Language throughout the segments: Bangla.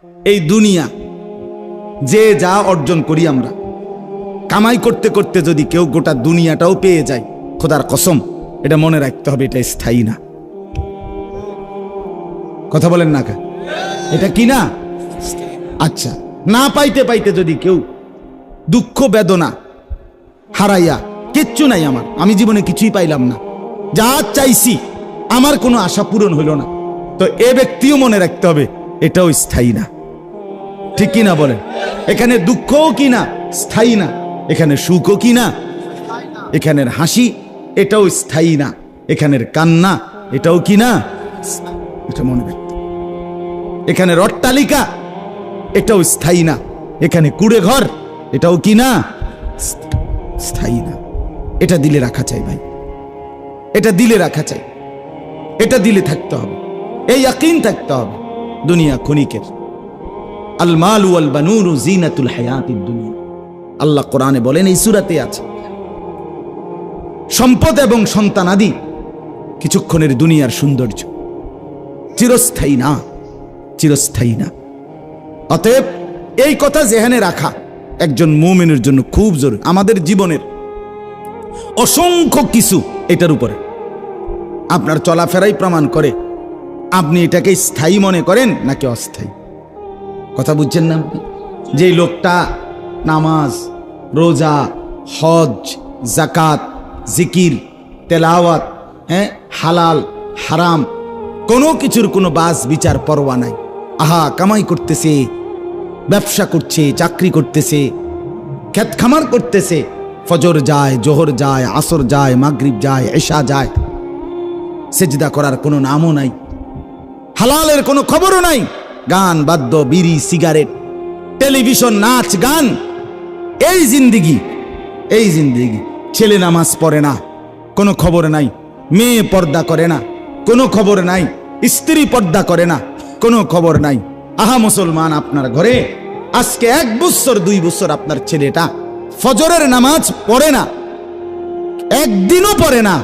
এই দুনিয়া যে যা অর্জন করি আমরা, কামাই করতে করতে যদি কেউ গোটা দুনিয়াটাও পেয়ে যায়, খোদার কসম এটা মনে রাখতে হবে, এটা স্থায়ী না। কথা বলেন না কা? এটা কি না? আচ্ছা, না পাইতে পাইতে যদি কেউ দুঃখ বেদনা হারাইয়া, কিচ্ছু নাই আমার, আমি জীবনে কিছুই পাইলাম না, যা চাইছি আমার কোনো আশা পূরণ হইল না, তো এ ব্যক্তিও মনে রাখতে হবে এটাও স্থায়ী না। ঠিক কি না বলেন? এখানে দুঃখও কি না? স্থায়ী না। এখানে সুখও কি না? এখানের হাসি এটাও স্থায়ী না। এখানের কান্না এটাও কি না? এটা মনে রাখতে। এখানে অট্টালিকা এটাও স্থায়ী না। এখানে কুড়ে ঘর এটাও কি না? স্থায়ী না। এটা দিলে রাখা চাই ভাই, এটা দিলে রাখা চাই, এটা দিলে থাকতে হবে, এই ইয়াকিন থাকতে হবে। দুনিয়া ক্ষণিকের। আল মালু ওয়াল বানুনু জিনাতুল হায়াতিদ দুনিয়া, আল্লাহ কোরআনে বলেন, এই সূরাতে আছে, সম্পদ এবং সন্তানাদি কিছুক্ষণের দুনিয়ার সৌন্দর্য, চিরস্থায়ী না, চিরস্থায়ী না। অতএব এই কথা জেহানে রাখা একজন মুমিনের জন্য খুব জরুরি। আমাদের জীবনের অসংখ্য কিছু এটার উপরে, আপনার চলাফেরাই প্রমাণ করে আপনি এটাকে স্থায়ী মনে করেন নাকি অস্থায়ী। কথা বুঝছেন না? যেই লোকটা নামাজ, রোজা, হজ, জাকাত, জিকির, তেলাওয়াত, হালাল হারাম কোনো কিছুর কোনো বাস বিচার পরোয়া নাই, আহা কামাই করতেছে, ব্যবসা করছে, চাকরি করতেছে, ক্ষেত খামার করতেছে, ফজর যায়, জোহর যায়, আসর যায়, মাগরিব যায়, এশা যায়, সেজদা করার কোনো নামও নাই, হালালের কোনো খবরও নাই, গান বাদ্য, বিড়ি, সিগারেট, টেলিভিশন, নাচ গান, এই জিন্দিগি, এই জিন্দিগি। ছেলে নামাজ পড়ে না, কোনো খবর নাই, মেয়ে পর্দা করে না, কোনো খবর নাই, স্ত্রী পর্দা করে না, কোনো খবর নাই। আহা মুসলমান, আপনার ঘরে আজকে 1 বছর 2 বছর আপনার ছেলেটা ফজরের নামাজ পড়ে না, একদিনও পড়ে না,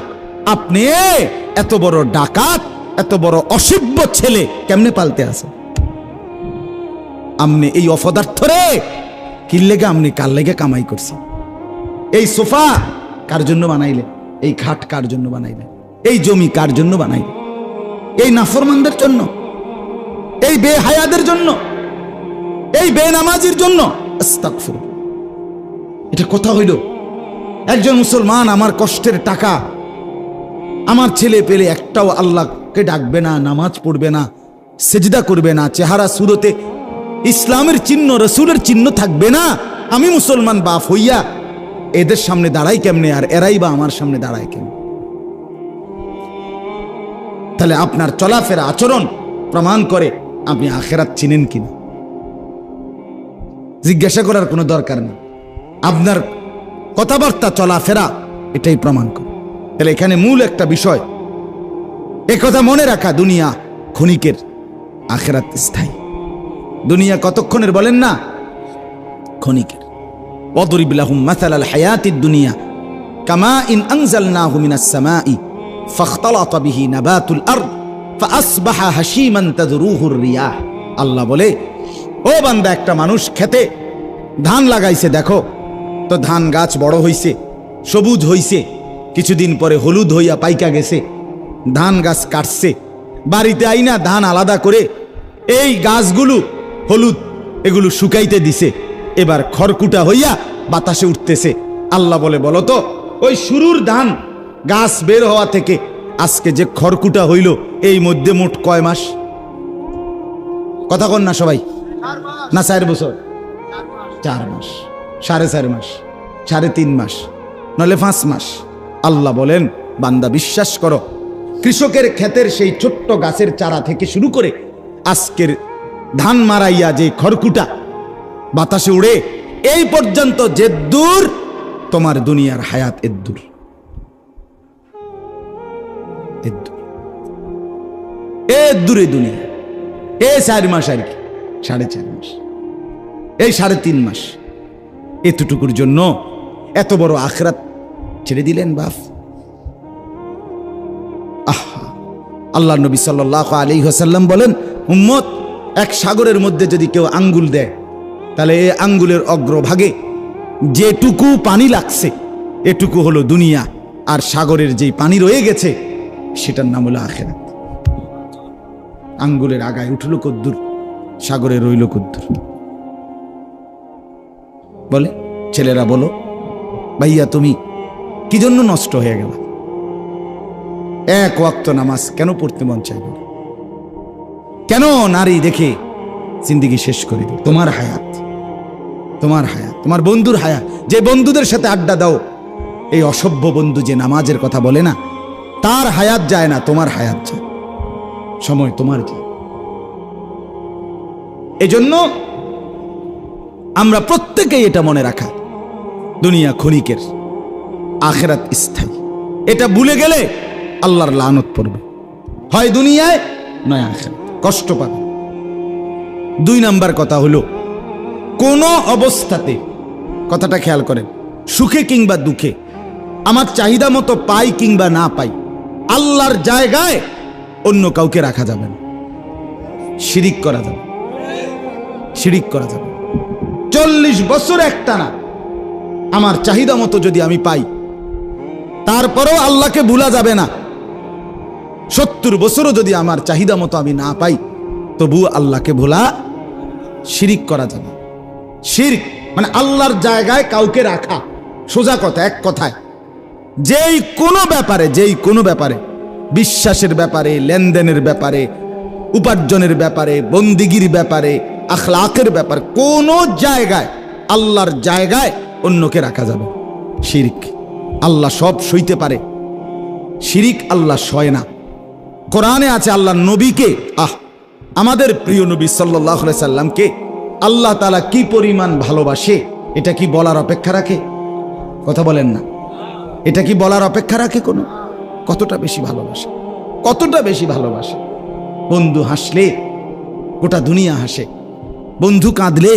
আপনি এত বড় ডাকাত, এত বড় অসভ্য ছেলে কেমনে পালতে আছে? আপনি এই অপদার্থরে কি লেগে, আপনি কার লেগে কামাই করছেন? এই সোফা কার জন্য বানাইলে? এই খাট কার জন্য বানাইলে? এই জমি কার জন্য বানাইলে? এই নাফরমানদের জন্য, এই বেহায়াদের জন্য, এই বেনামাজির জন্য? আস্তাগফির। এটা কথা হইল? একজন মুসলমান আমার কষ্টের টাকা, আমার ছেলে পেলে একটাও আল্লাহকে ডাকবে না, নামাজ পড়বে না, সেজদা করবে না, চেহারা সুরতে ইসলামের চিহ্ন, রসুলের চিহ্ন থাকবে না, আমি মুসলমান বাপ হইয়া এদের সামনে দাঁড়াই কেমনে? আর এরাই বা আমার সামনে দাঁড়ায় কেমনে? তাহলে আপনার চলাফেরা, আচরণ প্রমাণ করে আপনি আখিরাত চিনেন কিনা। জিজ্ঞাসা করার কোনো দরকার নেই, আপনার কথাবার্তা, চলাফেরা এটাই প্রমাণ করে। তাহলে এখানে মূল একটা বিষয়, একথা মনে রাখা, দুনিয়া ক্ষণিকের, আখিরাত স্থায়ী। দুনিয়া কতক্ষণের বলেন না? ক্ষণিকের। ওয়াদরিব লাহুম মাসালাল হায়াতিদ দুনিয়া কামাইন আনজালনাহু মিনাস সামাই ফাখতালাতা বিহি নাবাতুল আরদ ফাআসবাহা হাশীমান তাযরুহুর রিয়াহ। আল্লাহ বলে, ও বান্দা, একটা মানুষ খেতে ধান লাগাইছে, দেখো তো ধান গাছ বড় হইছে, সবুজ হইছে, কিছুদিন পরে হলুদ হইয়া পাইকা গেছে, ধান গাছ কাটছে, বাড়িতে আইনা ধান আলাদা করে এই গাছগুলো হলুদ এগুলো শুকাইতে দিছে, এবার খড়কুটা হইয়া বাতাসে উঠতেছে। আল্লাহ বলে, বলো তো ওই শুরুর ধান গাছ বের হওয়া থেকে আজকে যে খড়কুটা হইল, এই মধ্যে মোট কয় মাস? কথা কন না সবাই? না 4 বছর? 4 মাস, 4.5 মাস, 3.5 মাস, নলে 5 মাস। আল্লাহ বলেন, বান্দা বিশ্বাস করো, কৃষকের ক্ষেতের সেই ছোট্ট গাছের চারা থেকে শুরু করে আজকের ধান মারাইয়া যে খড়কুটা বাতাসে উড়ে, এই পর্যন্ত যে দূর তোমার দুনিয়ার হায়াত, এদ্দুর, এদ্দুরে দুনিয়া। এই 4 মাস আর কি, 4.5 মাস, এই 3.5 মাস, এতটুকুর জন্য এত বড় আখিরাত ছেড়ে দিলেন বাপ। আহা, আল্লাহ নবী সাল্লাল্লাহু আলাইহি ওয়াসাল্লাম বলেন, উম্মত এক সাগরের মধ্যে যদি কেউ আঙ্গুল দেয়, তাহলে এই আঙ্গুলের অগ্রভাগে যেটুকু পানি লাগছে এটুকু হলো দুনিয়া, আর সাগরের যেই পানি রয়ে গেছে সেটার নাম হলো আখিরাত। আঙ্গুলের আগায় উঠলো কদ্দুর, সাগরে রইল কদ্দুর। বলে ছেলেরা, বলো ভাইয়া তুমি কি জন্য নষ্ট হয়ে গেল? এক ওয়াক্ত নামাজ কেন পড়তে মন চাইল? কেন নারী দেখে জিন্দেগি শেষ করে দিল? তোমার হায়াত, তোমার হায়াত, তোমার বন্ধুর হায়াত। যে বন্ধুদের সাথে আড্ডা দাও, এই অসভ্য বন্ধু যে নামাজের কথা বলে না, তার হায়াত যায় না, তোমার হায়াত যায়, সময় তোমার যায়। এজন্য আমরা প্রত্যেকেই এটা মনে রাখা, দুনিয়া ক্ষণিকের, আখিরাত স্থায়ী। এটা ভুলে গেলে আল্লাহর লানত পড়বে, হয় দুনিয়ায় নয় আখিরাত, কষ্ট পাবে। 2 নাম্বার কথা হলো, কোন অবস্থাতে, কথাটা খেয়াল করেন, সুখে কিংবা দুঃখে, আমার চাহিদা মতো পাই কিংবা না পাই, আল্লাহর জায়গায় অন্য কাউকে রাখা যাবে না, শিরিক করা যাবে, শিরিক করা যাবে। 40 বছর একটানা আমার চাহিদা মতো যদি আমি পাই, তারপরেও আল্লাহকে ভুলা যাবে না। 70 বছরও যদি আমার চাহিদা মতো আমি না পাই, তবু আল্লাহকে ভোলা, শিরিক করা যাবে। শিরক মানে আল্লাহর জায়গায় কাউকে রাখা। সোজা কথা, এক কথায়, যেই কোনো ব্যাপারে, যেই কোনো ব্যাপারে, বিশ্বাসের ব্যাপারে, লেনদেনের ব্যাপারে, উপার্জনের ব্যাপারে, বন্দিগির ব্যাপারে, আখলাকের ব্যাপারে, কোন জায়গায় আল্লাহর জায়গায় অন্যকে রাখা যাবে শিরক। আল্লাহ সব সইতে পারে, শিরিক আল্লাহ সয় না। কোরআনে আছে আল্লাহর নবীকে, আমাদের প্রিয় নবী সাল্লাল্লাহু আলাইহি সাল্লামকে আল্লাহ তাআলা কি পরিমাণ ভালোবাসে, এটা কি বলার অপেক্ষা রাখে? কথা বলেন না, এটা কি বলার অপেক্ষা রাখে কোনো? কতটা বেশি ভালোবাসে, কতটা বেশি ভালোবাসে। বন্ধু হাসলে গোটা দুনিয়া হাসে, বন্ধু কাঁদলে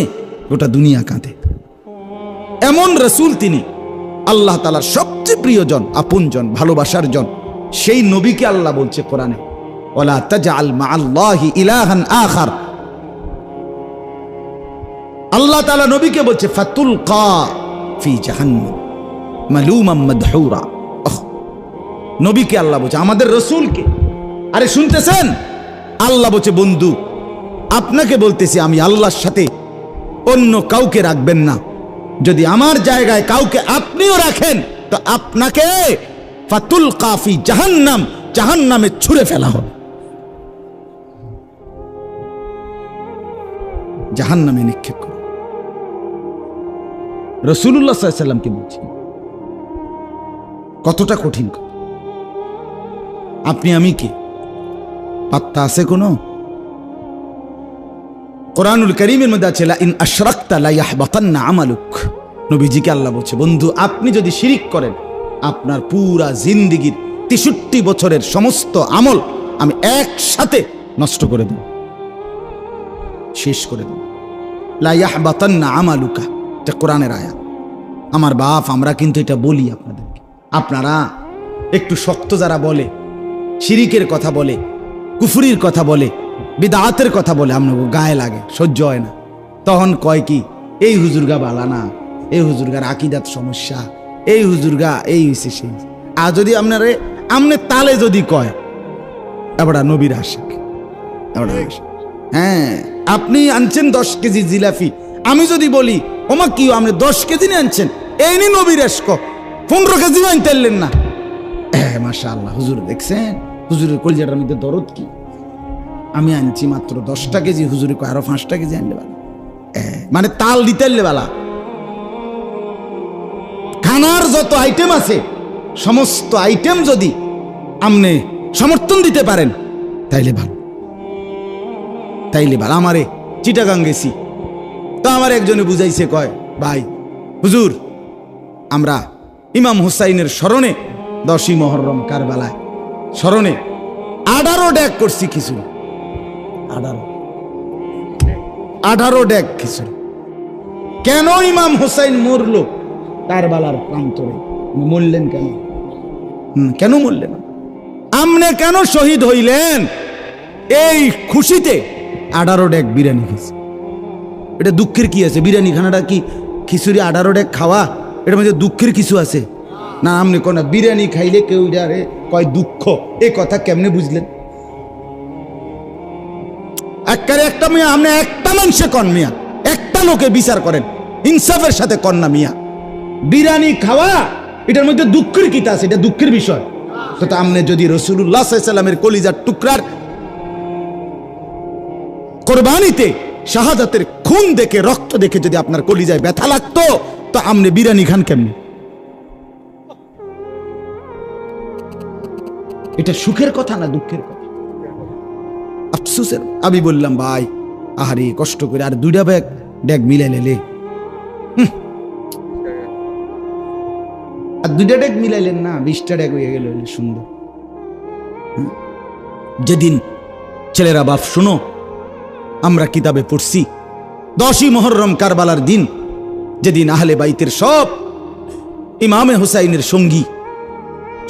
গোটা দুনিয়া কাঁদে। এমন রাসূল তিনি, আল্লাহ তাআলার সবচেয়ে প্রিয়জন, আপনজন, ভালোবাসার জন। সেই নবীকে আল্লাহ বলছে কোরআনে, ওয়ালা তাজআল মাআল্লাহি ইলাহান আখার। আল্লাহ তাআলা নবীকে বলছে ফাতুলকা ফি জাহান্নাম মালুমান মাদহুরা। নবীকে আল্লাহ বলছে, আমাদের রাসূলকে। আরে শুনতেছেন? আল্লাহ বলছে, বন্ধু আপনাকে বলতেছি, আমি আল্লাহর সাথে অন্য কাউকে রাখবেন না। যদি আমার জায়গায় কাউকে আপনিও রাখেন, তো আপনাকে ফাতুলকা ফি জাহান্নাম, জাহান্নামে ছুঁড়ে ফেলা হবে, জাহান্নামে নিক্ষেপ করে। রাসূলুল্লাহ সাল্লাল্লাহু আলাইহি সাল্লামকে বলছি, কতটা কঠিন কথা। আপনি আমি কে? পাত্তা আছে কোনো? কোরআনুল কারীমের মধ্যে আছে, লা ইন আশরাকতা লা ইয়াহবাতান্না আমালুক। নবীজিকে আল্লাহ বলছে, বন্ধু আপনি যদি শিরিক করেন, আপনার পুরা জিন্দেগীর 63 বছরের সমস্ত আমল আমি একসাথে নষ্ট করে দেব, শেষ করে দেব। লা ইয়াহবাতান্না আমালুকা, এটা কোরআনের আয়াত। আমার বাপ, আমরা কিন্তু এটা বলি আপনাদেরকে। আপনারা একটু শক্ত যারা বলে, শিরিকের কথা বলে, কুফরির কথা বলে, বিদআতের কথা বলে, আপনার গায়ে লাগে, সহ্য হয় না। তখন কয় কি, এই হুজুরগা বালা না, এই হুজুরগার আকীদাত সমস্যা, এই হুজুরগা এই হইছে সেই। আর যদি আপনারে আমনে তালে যদি কয়, এবারে নবীর আশিক, এবারে হ্যাঁ আপনি আনছেন 10 কেজি জিলাপি, আমি যদি বলি ওমা কি আপনি 10 কেজি নিয়ে আনছেন, এই নি নবীর আশক, 15 কেজি আনতে পারলেন না। মাশাআল্লাহ, হুজুর দেখছেন হুজুরের কলজাটার মধ্যে দরদ কি। আমি আনছি মাত্র 10টা কেজি, হুজুরে কয় আরো 5টা কেজি আনলে বেলা, মানে তাল দিতে বেলা। খানার যত আইটেম আছে, সমস্ত আইটেম যদি আপনি সমর্থন দিতে পারেন, তাইলে ভালো, তাইলে ভালো। আমারে চিটাগাং গেছি, তো আমার একজনে বুঝাইছে, কয় ভাই হুজুর, আমরা ইমাম হুসাইনের স্মরণে 10ই মুহররম কারবালায় স্মরণে 18 ডেক করছি খিচুড়ি, 18 ডেক খিচুড়ি। কেন ইমাম হুসাইন মরলো কারবালার প্রান্তরে? মরলেন কেন? কেন মরলেন? আমনে কেন শহীদ হইলেন? এই খুশিতে 18 ডেক বিরিয়ানি খেয়েছে। এটা দুঃখের কি আছে? বিরিয়ানি খানাটা কি খিচুড়ি 18 ডেক খাওয়া, এটার মধ্যে দুঃখের কিছু আছে? না, আপনি কোন বিরিয়ানি খাইলে কেউ যারে কয় দুঃখ, এই কথা কেমনে বুঝলেন? একটা মিয়া, আপনি একটা মানুষে কন মিয়া, একটা লোকে বিচার করেন, ইনসাফের সাথে কন না মিয়া। বিরিয়ানি খাওয়া এটার মধ্যে দুঃখের কি আছে? এটা দুঃখের বিষয় তো আপনি যদি রাসূলুল্লাহ সাল্লাল্লাহু আলাইহি সাল্লামের কলিজার টুকরার কোরবানিতে শাহাদাতের খুন দেখে, রক্ত দেখে যদি আপনার কলিজায় ব্যথা লাগতো, তো আপনি বিরিয়ানি খান কেমনি? এটা সুখের কথা না দুঃখের কথা? আফসোসের। আমি বললাম ভাই আহারে কষ্ট করে আর 2টা ব্যাগ ডেক মিলাই লেলে, আর 2টা ডেক মিলাইলেন না, 20টা ডেক হয়ে গেল। সুন্দর। যেদিন ছেলেরা বাপ শুনো, আমরা কিতাবে পড়ছি 10ই মুহররম কারবালার দিন, যেদিন আহলে বাইতের সব ইমামে হুসাইনের সঙ্গী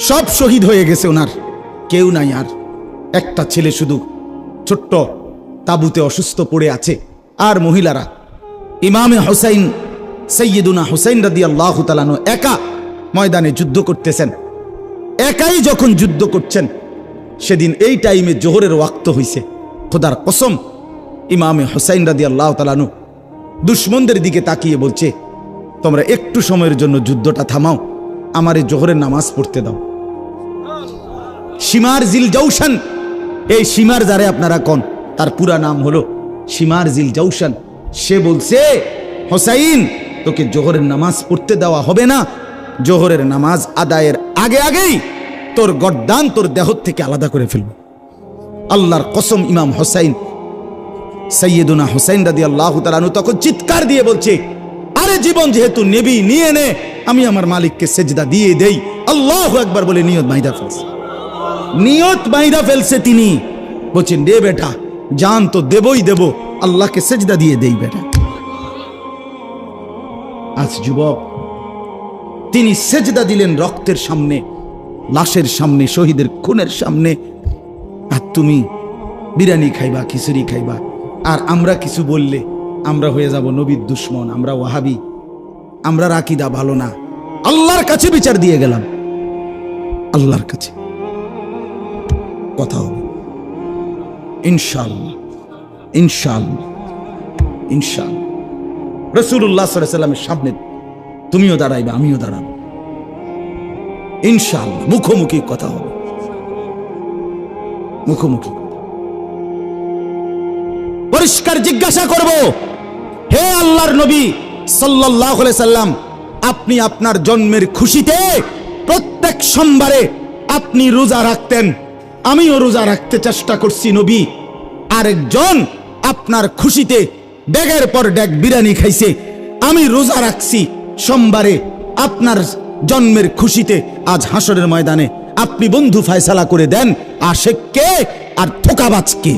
সব শহীদ হয়ে গেছে, ওনার কেউ নাই, আর একটা ছেলে শুধু ছোট্ট তাবুতে অসুস্থ পড়ে আছে। আর মহিলারা ইমামে হুসাইন সৈয়দুনা হুসাইন রাদিয়াল্লাহু তাআলা আনহু একা ময়দানে যুদ্ধ করতেছেন। একাই যখন যুদ্ধ করছেন, সেদিন এই টাইমে জোহরের ওয়াক্ত হইছে। খোদার কসম, ইমামে হুসাইন রাদিয়াল্লাহু তাআলা আনহু দুশমনদের দিকে তাকিয়ে বলছে, তোমরা একটু সময়ের জন্য যুদ্ধটা থামাও, আমারে জোহরের নামাজ পড়তে দাও। শিমার জিল জৌশান, এই শিমার যারে আপনারা কোন, তার পুরা নাম হলো শিমার জিল জৌশান। সে বলছে, হুসাইন তোকে জোহরের নামাজ পড়তে দেওয়া হবে না, জোহরের নামাজ আদায়ের আগে আগেই তোর গর্দান তোর দেহ থেকে আলাদা করে ফেলবো। আল্লাহর কসম, ইমাম হুসাইন সৈয়দুনা হুসাইন রাদিয়াল্লাহু তাআলা আনহু তখন চিৎকার দিয়ে বলছে, আরে জীবন যেহেতু নেবি, নিয়ে নে, আমি আমার মালিককে সেজদা দিয়ে দেই। আল্লাহু আকবার বলে নিয়ত বাইদা ফেলছে। নিয়ত বাইদা ফেলছে তিনি। বলছেন, রে বেটা, জান তো দেবই দেব, আল্লাহকে সেজদা দিয়ে দেই বেটা। আজ যুবক, তিনি সেজদা দিলেন রক্তের সামনে, লাশের সামনে, শহীদের খুনের সামনে। আর তুমি বিরিয়ানি খাইবা, খিচুড়ি খাইবা, আর আমরা কিছু বললে আমরা হয়ে যাব নবীর দুশ্মন, আমরা ওয়াহাবি, আমরা আকীদা ভালো না। আল্লাহর কাছে বিচার দিয়ে গেলাম, আল্লাহর কাছে কথা হবে ইনশাআল্লাহ, ইনশাআল্লাহ, ইনশাআল্লাহ। রাসূলুল্লাহ সাল্লাল্লাহু আলাইহি ওয়াসাল্লামের সামনে তুমিও দাঁড়াইবে, আমিও দাঁড়াবো, ইনশাআল্লাহ। মুখোমুখি কথা হবে, মুখোমুখি পরিষ্কার জিজ্ঞাসা করব, হে আল্লাহর নবী সাল্লাল্লাহু আলাইহি সাল্লাম, আপনি আপনার জন্মের খুশিতে প্রত্যেক সোমবারে আপনি রোজা রাখতেন, আমিও রোজা রাখতে চেষ্টা করছি নবী। আরেকজন আপনার খুশিতে ডেগের পর ডেগ বিরিয়ানি খাইছে, আমি রোজা রাখছি সোমবারে আপনার জন্মের খুশিতে। আজ হাসরের ময়দানে আপনি বন্ধু ফয়সালা করে দেন, আশেক কে আর ধোঁকাবাজ কে,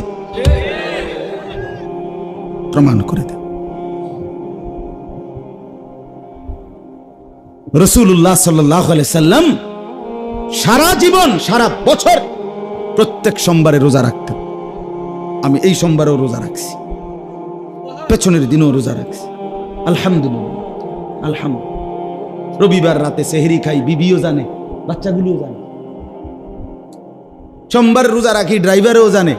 প্রমাণ করে দেন। রাসূলুল্লাহ সাল্লাল্লাহু আলাইহি সাল্লাম সারা জীবন, সারা বছর প্রত্যেক সোমবারে রোজা রাখতেন। আমি এই সোমবারেও রোজা রাখছি, পেছনের দিনও রোজা রাখছি, আলহামদুলিল্লাহ, আলহামদুলিল্লাহ। রবিবার রাতে সেহরি খাই, বিবিও জানে, বাচ্চাগুলোও জানে। সোমবার রোজা রাখি, ড্রাইভারও জানে,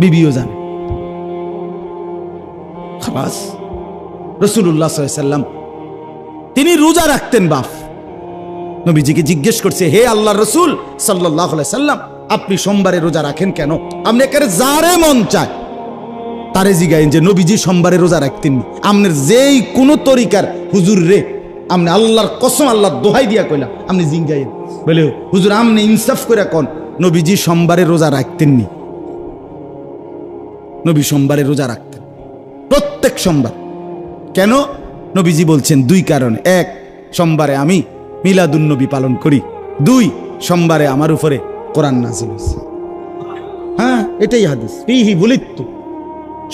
বিবিও জানে। খালাস। রাসূলুল্লাহ সাল্লাল্লাহু আলাইহি সাল্লাম তিনি রোজা রাখতেন। বাপ নবীজিকে জিজ্ঞেস করছে, হে আল্লাহর রাসূল সাল্লাল্লাহু আলাইহি সাল্লাম, আপনি সোমবারে রোজা রাখেন কেন? আপনি একেবারে যারে মন চায় তারে জিগাইন যে নবীজি সোমবারে রোজা রাখতেন। আপনার যেই কোনো তরিকার হুজুর রে, আপনি আল্লাহর কসম, আল্লাহর দোহাই দিয়া কইলাম, আপনি জিগাইন বলে, হুজুর আপনি ইনসাফ করে কোন নবীজি সোমবারে রোজা রাখতেননি? নবী সোমবারে রোজা রাখতেন, প্রত্যেক সোমবার। কেন? নবীজি বলছেন 2 কারণে। 1, সোমবারে আমি মিলাদুন নবী পালন করি। 2, সোমবারে আমার উপরে কোরআন নাযিল হয়েছে। হ্যাঁ, এটাই হাদিস। ফিহি বুলিতু,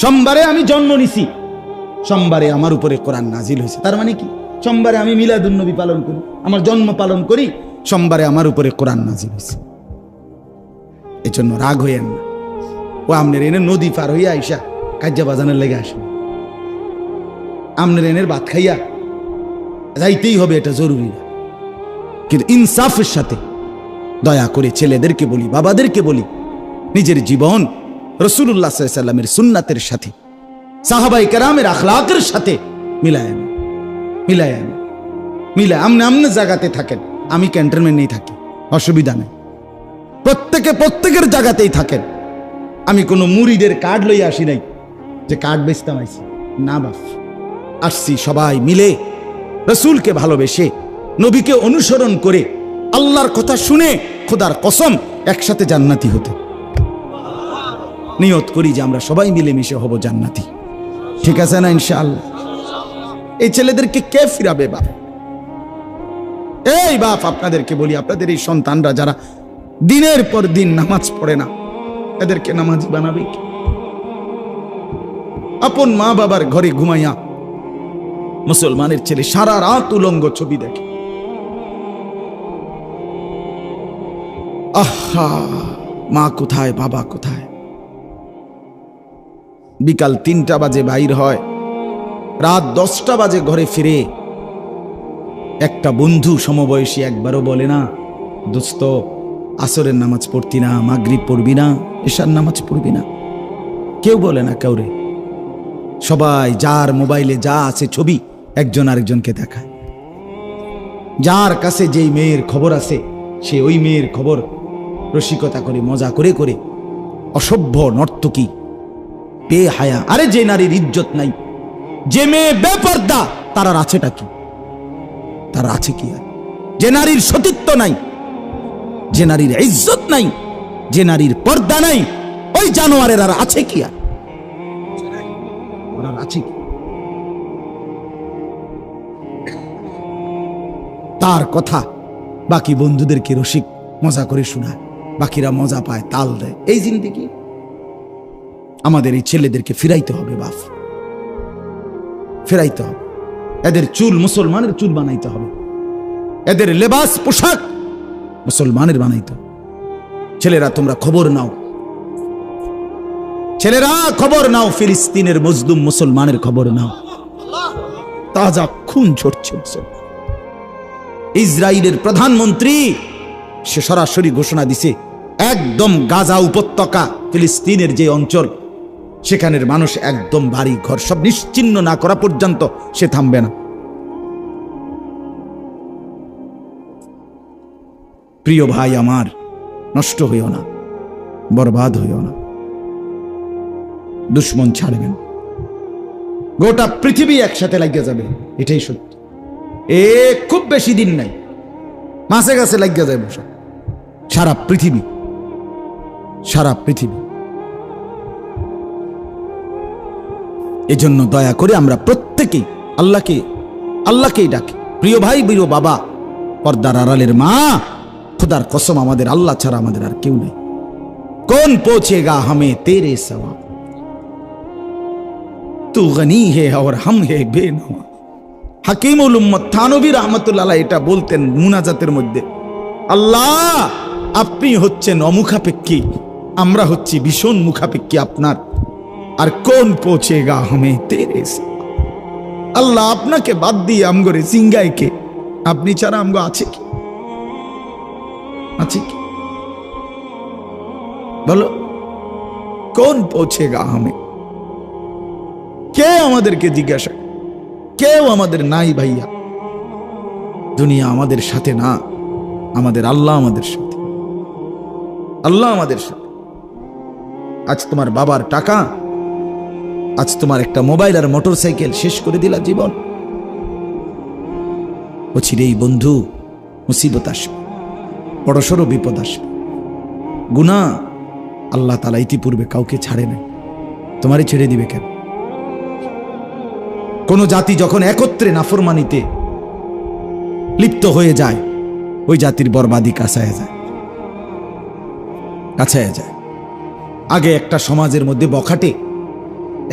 সোমবারে আমি জন্ম নিছি, সোমবারে আমার উপরে কোরআন নাযিল হয়েছে। তার মানে কি? সোমবারে আমি মিলাদুন নবী পালন করি, আমার জন্ম পালন করি, সোমবারে আমার উপরে কোরআন নাযিল হয়েছে। এজন্য রাগ হইয়েন না, ও আমনের এনে নদী পার হইয়া আইসা কাজ্যা বাজানের লেগে আসে, আমনের এনের ভাত খাইয়া যাইতেই হবে, এটা জরুরি না। কিন্তু ইনসাফের সাথে দয়া করে ছেলেদেরকে বলি, বাবাদেরকে বলি, নিজের জীবন রাসূলুল্লাহ সাল্লাল্লাহু আলাইহি ওয়াসাল্লামের সুন্নাতের সাথে, সাহাবায়ে কেরামের আখলাকের সাথে মিলায় আমনে জায়গাতে থাকেন, আমি ক্যান্টনমেন্টেই থাকি, অসুবিধা নেই। প্রত্যেকের জায়গাতেই থাকেন। আমি কোনো মুরিদের কার্ড লইয়া আসি নাই যে কার্ড বেচতাম আইছি, না বাপ, আসছি সবাই মিলে রাসূলকে ভালোবেসে, নবীকে অনুসরণ করে, আল্লাহর কথা শুনে খোদার কসম একসাথে জান্নাতি হতে। নিয়ত করি যে আমরা সবাই মিলেমিশে হব জান্নাতি, ঠিক আছে না ইনশাআল্লাহ? এই ছেলেদেরকে কে ফিরাবে বাপ? এই বাপ, আপনাদেরকে বলি, আপনাদের এই সন্তানরা যারা দিনের পর দিন নামাজ পড়ে না, এদেরকে নামাজি বানাবে কি? আপন মা বাবার ঘরে ঘুমাইয়া মুসলমানের ছেলে সারা রাত উলঙ্গ ছবি দেখে। আহা, মা কোথায়, বাবা কোথায়? বিকাল 3টা বাজে বাইর হয়, রাত 10টা বাজে ঘরে ফিরে। একটা বন্ধু সমবয়সী একবারও বলে না, দোস্ত আসরের নামাজ পড়তি না, মাগরিব পড়বি না, এশার নামাজ পড়বি না? কেউ বলে না কাউরে। সবাই যার মোবাইলে যা আছে ছবি একজন আরেকজনকে দেখায়। যার কাছে যেই মেয়ের খবর আছে সে ওই মেয়ের খবর রসিকতা করে, মজা করে করে, অসভ্য নর্তকী, বেহায়া। আরে যে নারীর ইজ্জত নাই, যে মেয়ে বেপর্দা, তার আর আছেটা কি? তার আছে কি আর? যে নারীর সতীত্ব নাই, যে নারীর ইজ্জত নাই, যে নারীর পর্দা নাই, ওই জানোয়ারের আর আছে কি? আর আছে কি? তার কথা বাকি বন্ধুদেরকে রসিক মজা করে শোনায়, বাকিরা মজা পায়, তাল দেয়। এই জিন্দেগি আমাদের এই ছেলেদেরকে ফিরাইতে হবে বাপ, ফিরাইতে হবে। এদের চুল মুসলমানের চুল বানাইতে হবে, এদের লেবাস পোশাক মুসলমানের বানাইতে হবে। ছেলেরা তোমরা খবর নাও, ছেলেরা খবর নাও, ফিলিস্তিনের মজলুম মুসলমানের খবর নাও। তাজা খুন ঝরছে মুসলমান। ইসরায়েলের প্রধানমন্ত্রী সে সরাসরি ঘোষণা দিছে, একদম গাজা উপত্যকা, ফিলিস্তিনের যে অঞ্চল, সেখানের মানুষ একদম বাড়ি ঘর সব নিশ্চিহ্ন না করা পর্যন্ত সে থামবে না। প্রিয় ভাই আমার, নষ্ট হইও না, বরবাদ হইও না, দুশ্মন ছাড়বেন। গোটা পৃথিবী একসাথে লাগিয়ে যাবে, এটাই সত্যি। খুব বেশি দিন নাই, মাসে গাছে লাগিয়ে যাবে সারা পৃথিবী, সারা পৃথিবী। এজন্য দয়া করে আমরা প্রত্যেকেই আল্লাহকেই ডাকি। প্রিয় ভাই, প্রিয় বাবা, পর্দার আড়ালের মা, খুদার কসম আমাদের আল্লাহ ছাড়া আমাদের আর কেউ নেই। কোন পৌঁছেগা হামে তেরে সওয়াব, তু গনি হে और हम है बेनवा। হাকিমুল উম্মত থানভী রাহমাতুল্লাহ এটা বলতেন মুনাজাতের মধ্যে, আল্লাহ আপনি হচ্ছেন অমুখাপেক্ষী, আমরা হচ্ছি ভীষণ মুখাপেক্ষী আপনার। আর কোন পৌঁছেগা হামে তেরে সওয়াব, আল্লাহ আপনাকে বাদ দিয়ে আমগরে সিঙ্গাই কে? আপনি ছাড়া আমগো আছে কি? আছে কি বলো? কোন পৌঁছেগা হামে? কে আমাদেরকে জিজ্ঞাসা? কেউ আমাদের নাই ভাইয়া। দুনিয়া আমাদের সাথে না, আমাদের আল্লাহ আমাদের সাথে, আল্লাহ আমাদের সাথে। আজ তোমার বাবার টাকা, আজ তোমার একটা মোবাইল আর মোটরসাইকেল শেষ করে দিলা জীবন। অচিরেই বন্ধু মুসিবত আসবে, বড়সড় বিপদ আসবে, গুনাহ। আল্লাহ তাআলা ইতিপূর্বে কাউকে ছাড়ে নাই, তোমারই ছেড়ে দিবে কেন? কোন জাতি যখন একত্রে নাফরমানিতে লিপ্ত হয়ে যায়, ওই জাতির বরবাদি কাছায় যায়। আগে একটা সমাজের মধ্যে বখাটে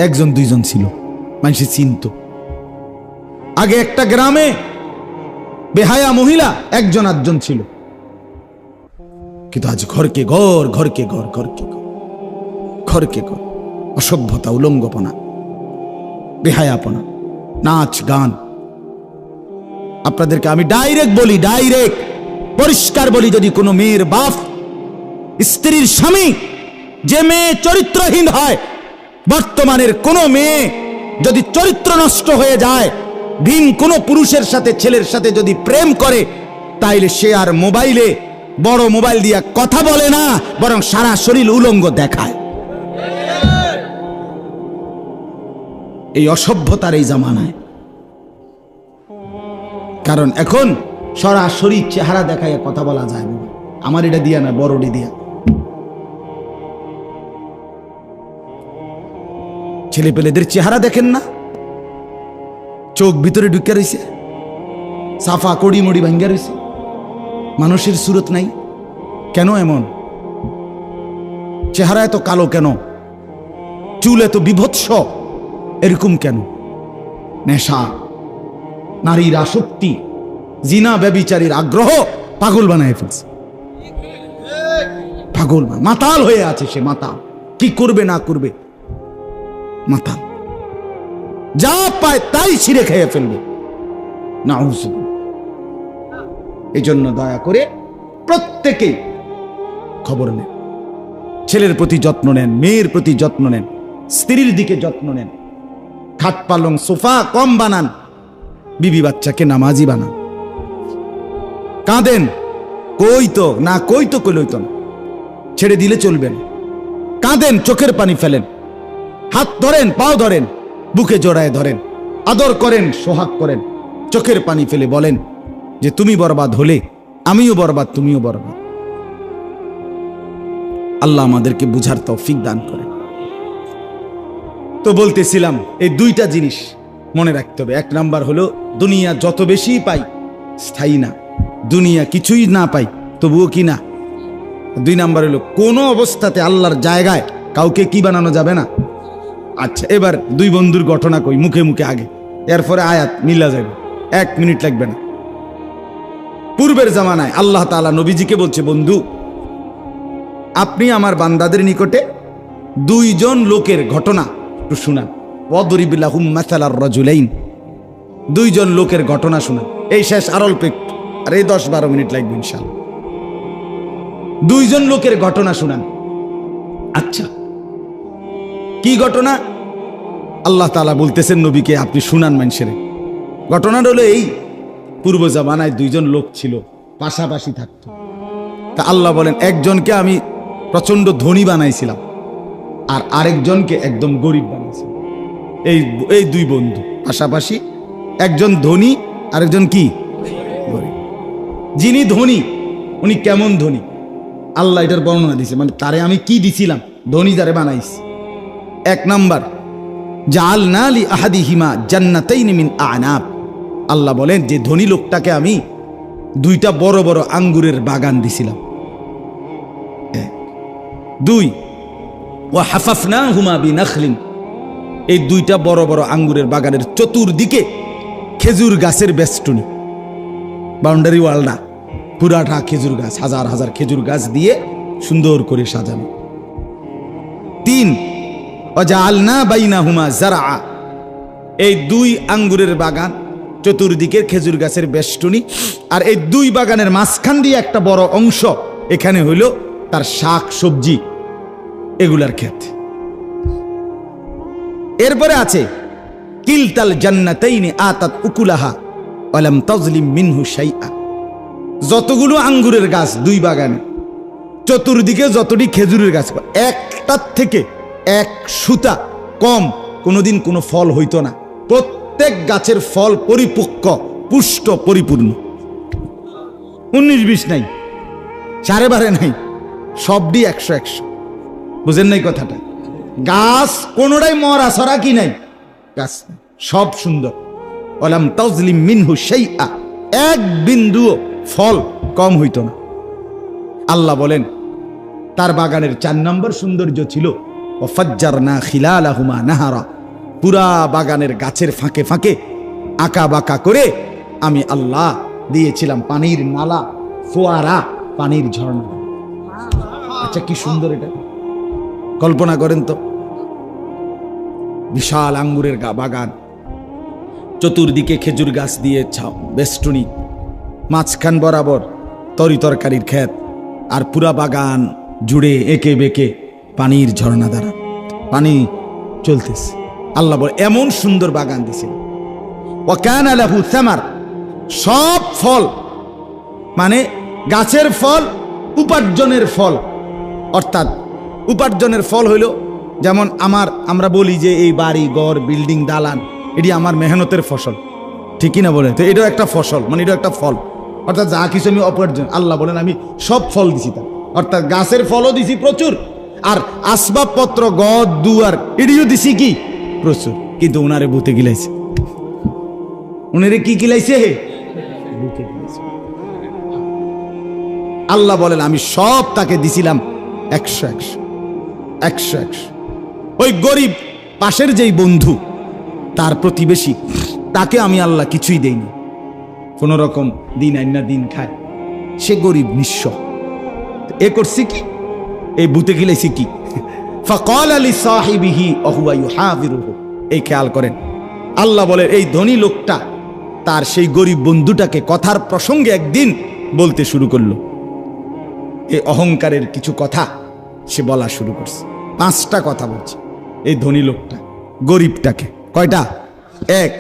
1-2জন ছিল, মানুষে চিনত। আগে একটা গ্রামে বেহায়া মহিলা 1-8জন ছিল, কিন্তু আজ ঘরকে ঘর, ঘরকে ঘর, ঘরকে ঘর। ঘরকে ঘর, অসভ্যতা, উলঙ্গপনা, বেহায়াপনা, নাচ গান। আপনাদেরকে আমি ডাইরেক্ট বলি, ডাইরেক্ট পরিষ্কার বলি, যদি কোনো মেয়ের বাপ, স্ত্রীর স্বামী, যে মেয়ে চরিত্রহীন হয়, বর্তমানের কোনো মেয়ে যদি চরিত্র নষ্ট হয়ে যায়, ভিন কোনো পুরুষের সাথে, ছেলের সাথে যদি প্রেম করে, তাইলে সে আর মোবাইলে, বড় মোবাইল দিয়া কথা বলে না, বরং সারা শরীর উলঙ্গ দেখায়। এই অসভ্যতার এই জামানায়, কারণ এখন সরাসরি চেহারা দেখায় কথা বলা যায় না। আমার এটা দিয়া না, বড়ডি দিয়া। ছেলে পেলেদের চেহারা দেখেন না, চোখ ভিতরে ঢুকে রয়েছে, সাফা কড়ি মড়ি ভাঙ্গা রয়েছে, মানুষের সুরত নাই। কেন এমন? চেহারা এত কালো কেন? চুল এত বিভৎস এরকম কেন? নেশা, নারীর আসক্তি, জিনা ব্যভিচারীর আগ্রহ পাগল বানায় ফেলছে। পাগল, মাতাল হয়ে আছে সে, মাতাল। কি করবে না করবে, মাতাল। যা পায় তাই ছিঁড়ে খেয়ে ফেলবে। নাউজুবিল্লাহ। এই জন্য দয়া করে প্রত্যেকেই খবর নেন, ছেলের প্রতি যত্ন নেন, মেয়ের প্রতি যত্ন নেন, স্ত্রীর দিকে যত্ন নেন। খাট পালং সোফা কম বানান, বিবি বাচ্চাকে নামাজি বানান। কাঁদেন, কই তো না, কই তো কই লইত না, ছেড়ে দিলে চলবেন। কাঁদেন, চোখের পানি ফেলেন, হাত ধরেন, পাও ধরেন, বুকে জড়ায় ধরেন, আদর করেন, সোহাগ করেন, চোখের পানি ফেলে বলেন যে তুমি বরবাদ হলে আমিও বরবাদ, তুমিও বরবাদ। আল্লাহ আমাদেরকে বুঝার তৌফিক দান করেন। তো বলতেছিলাম, এই দুইটা জিনিস মনে রাখতে হবে। এক নাম্বার হলো, দুনিয়া যত বেশি পাই স্থায়ী না, দুনিয়া কিছুই না পাই তবুও কি না। দুই নাম্বার হলো, কোনো অবস্থাতে আল্লাহর জায়গায় কাউকে কি বানানো যাবে না। আচ্ছা, এবার দুই বন্ধুর ঘটনা কই, মুখে মুখে আগে, এরপরে আয়াত মিলা যাবে, 1 মিনিট লাগবে না। পূর্বের জামানায় আল্লাহ তাআলা নবীজিকে বলছে, বন্ধু আপনি আমার বান্দাদের নিকটে দুইজন লোকের ঘটনা একটু শুনান। ওয়াদরিব লাহুম মাসালার রাজুলাইন, দুইজন লোকের ঘটনা শুনান। এই শেষ, আর অল্প একটু, আর এই 10-12 মিনিট লাগবে ইনশাআল্লাহ। দুইজন লোকের ঘটনা শুনান। আচ্ছা, কি ঘটনা? আল্লাহ তাআলা বলতেছেন নবীকে, আপনি শুনান মানুষের। ঘটনাটা হলো এই, পূর্ব জামানায় দুইজন লোক ছিল, পাশাপাশি থাকতো। তা আল্লাহ বলেন, একজনকে আমি প্রচন্ড ধনী বানাইছিলাম, আর আরেকজনকে একদম গরিব বানাইছিলাম। এই দুই বন্ধু পাশাপাশি, একজন ধনী, আরেকজন কি গরিব। যিনি ধনী, উনি কেমন ধনী আল্লাহ এটার বর্ণনা দিছে, মানে তারে আমি কি দিছিলাম, ধনী যারে বানাইছি। 1 নাম্বার, জাআলনা লি আহাদিহিমা জান্নাতাইন মিন আ'নাব। আল্লাহ বলেন যে ধনী লোকটাকে আমি 2টা বড় বড় আঙ্গুরের বাগান দিছিলাম। 2, ওয়া হাফাফনাহুমা বিনাখলিন, এই 2টা বড় বড় আঙ্গুরের বাগানের চতুর্দিকে খেজুর গাছের বেষ্টনী, বাউন্ডারি ওয়ালটা পুরাটা খেজুর গাছ, হাজার হাজার খেজুর গাছ দিয়ে সুন্দর করে সাজানো। 3, ওয়াজআলনা বাইনাহুমা যারআ, এই 2 আঙ্গুরের বাগান, চতুর্দিকের খেজুর গাছের বেষ্টনী, আর এই 2 বাগানের মাঝখান দিয়ে একটা বড় অংশ, এখানে হইল তার শাক সবজি, এগুলার ক্ষেত। এরপরে আছে, কিলতাল জান্নাতাইনি আতাত উকুলাহা ওয়া লাম তাজলিম মিনহু শাইআ। যতগুলো আঙ্গুরের গাছ 2 বাগানে, চতুর্দিকে যতটি খেজুরের গাছ, একটার থেকে 1 সুতা কম কোনোদিন কোনো ফল হইতো না। প্রত্যেক গাছের ফল পরিপক্ক, পুষ্ট, পরিপূর্ণ, 19-20 নাই, 12.5 নাই, সবটি 100-100। বুঝেন নাই কথাটা? গাছ কোনোটাই মরা ছড়া কি নাই, গাছ সব সুন্দর। ওয়ালাম তাজলিম মিনহু শাইআ, 1 বিন্দুও ফল কম হইতো না। আল্লাহ বলেন তার বাগানের 4 নম্বর সৌন্দর্য ছিল, ওয়াফাজ্জারনা খিলালাহুমা নাহারা, পুরা বাগানের গাছের ফাঁকে ফাঁকে আঁকা বাঁকা করে আমি আল্লাহ দিয়েছিলাম পানির নালা, ফোয়ারা, পানির ঝর্ণা। আচ্ছা, কি সুন্দর এটা! কল্পনা করেন তো, বিশাল আঙ্গুরের বাগান, চতুর্দিকে খেজুর গাছ দিয়ে বেষ্টনী, মাঝখান বরাবর তরি তরকারির ক্ষেত, আর পুরা বাগান জুড়ে এঁকে বেঁকে পানির ঝর্ণা দ্বারা পানি চলতেছে। আল্লাহ বলে এমন সুন্দর বাগান দিছিল। ওয়া কানা লাহু সামার, সব ফল মানে গাছের ফল, উপার্জনের ফল, অর্থাৎ উপার্জনের ফল হইল যেমন আমরা বলি যে এই বাড়ি ঘর বিল্ডিং দালান এটি আমার মেহনতের ফসল, ঠিকই না বলে? তো এটাও একটা ফসল, মানে এটাও একটা ফল, অর্থাৎ যা কিছু আমি উপার্জন, আল্লাহ বলেন আমি সব ফল দিছি তার, অর্থাৎ গাছের ফলও দিছি প্রচুর, আর আসবাবপত্র গদ দুয়ার এটিও দিছি কি প্রচুর। কিন্তু উনারে বুতে গিলাইছে, উনারে কি গিলাইছে? বুতে গিলাইছে। আল্লাহ বলেন আমি সব তাকে দিছিলাম 100। ওই গরিব পাশের যেই বন্ধু, তার প্রতিবেশী, তাকে আমি আল্লাহ কিছুই দেইনি, কোন রকম দিন আইনা দিন খায়, সে গরিব নিঃস্ব। এ করছি কি? এই বুতে গিলাইছি কি? ফাকালা লিসাহিবিহি ওয়া ইউহাযিরুহু। এই খেয়াল করেন, আল্লাহ বলে এই ধনী লোকটা তার সেই গরিব বন্ধুটাকে কথার প্রসঙ্গে একদিন বলতে শুরু করলো। এই অহংকারের কিছু কথা সে বলা শুরু করছে। 5টা কথা বলছে এই ধনী লোকটা গরিবটাকে। কয়টা? 1,